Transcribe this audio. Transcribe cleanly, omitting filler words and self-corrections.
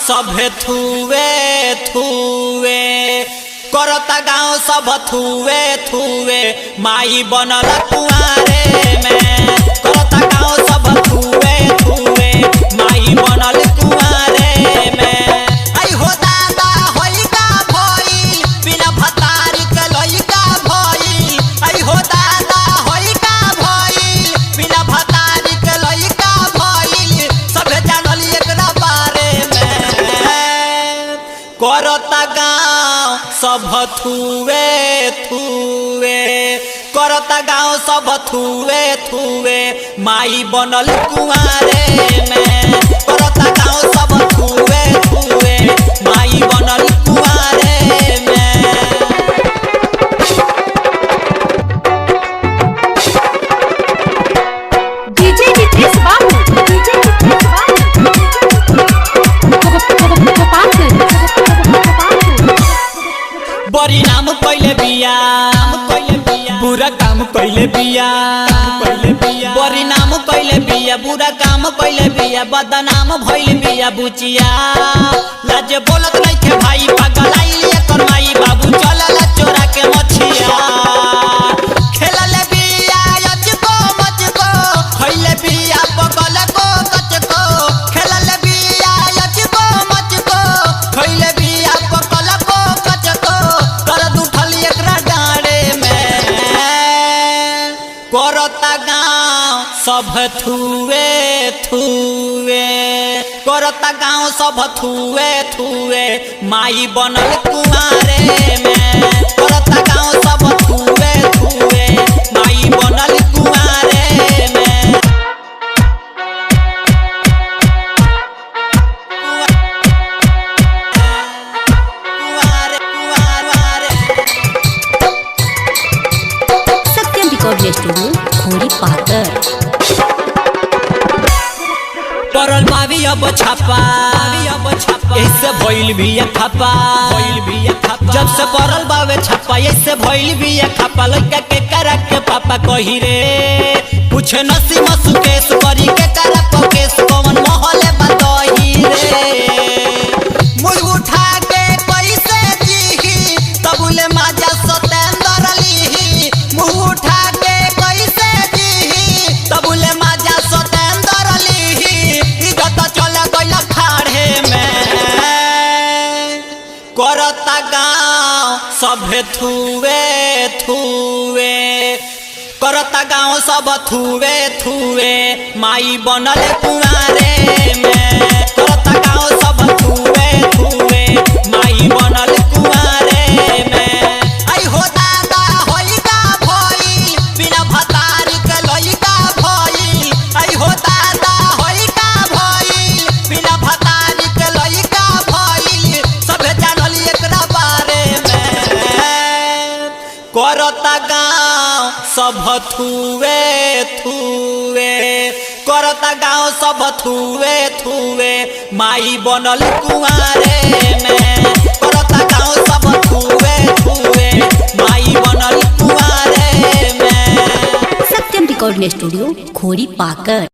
सभे थुए थुए करता गाँव सब थुए थुए माई बनल कुआरे में। करता गाँव सब थुए थुए माई बनल कुआरे में। आई हो दादा होई का भई बिना भतारी के लइका भई। आई हो दादा होई का भई बिना भतारी के लइका भई। सभे जानल एकरा बारे में। करता गाँव सब थुए थुए करता गाँव सब थुए थुए माई बनल कुआरे में। करता गाँव सब थुए थुए माई बनल कुआरे में। डीजे जितेश बाबू बड़ी नाम कइले बिया बुरा काम कइले बिया। बड़ी नाम कइले बिया बुरा काम कइले बिया बदनाम भइल बिया बुचिया। लाज बोलत नइखे भाई पागल आइल एकर माई बाबू चलला चोरा के मछिया। खेलले बिया अचको मचको खइले बिया पकल को कचको। खेलले बिया अचको मचको खइले बिया पकल को कचको। दर्द उठल एकरा डाँडे में। करता गाँव सब थुए थुए करता गाँव सब थुए थुए माई बनल कुआरे में। करता गाँव सब थुए थुए माई बनल कुआरे में। सत्यम रिकॉर्ड स्टूडियो खोरी पाकर। परल बावी अब छापा ऐसे भइल भी खापा। जब से परल बावे छापा ऐसे भइल भी खापा। लइका के करा के पापा कही रे पूछे नसी मसुकेश करी के करा पकेश कौन मोहले बतही रे। मुँह उठा के कैसे जीही तबुले माजा सतेंद्र लीही। मुँह उठा के कैसे जीही तबुले माजा सतेंद्र लीही। इज्जत चले गइल खाड़े में। करता गाँव सभे थुए थुए करता गाँव सब थुए थुए माई बनल कुआरे में। करता गाँव सब थुए थुए माई बनल कुआरे में। आई हो दादा होई का भई बिना भतारी के लइका भई। आई हो दादा होई का भई बिना भतारी के लइका भई। सभे जानल एकरा बारे में। करता गाँव सब थुए थुए करता गाँव सब थुए थुए माई बनल कुआरे में। करता गाँव सब थुए थुए माई बनल कुआरे में। सत्यम रिकॉर्ड स्टूडियो खोरी पाकर।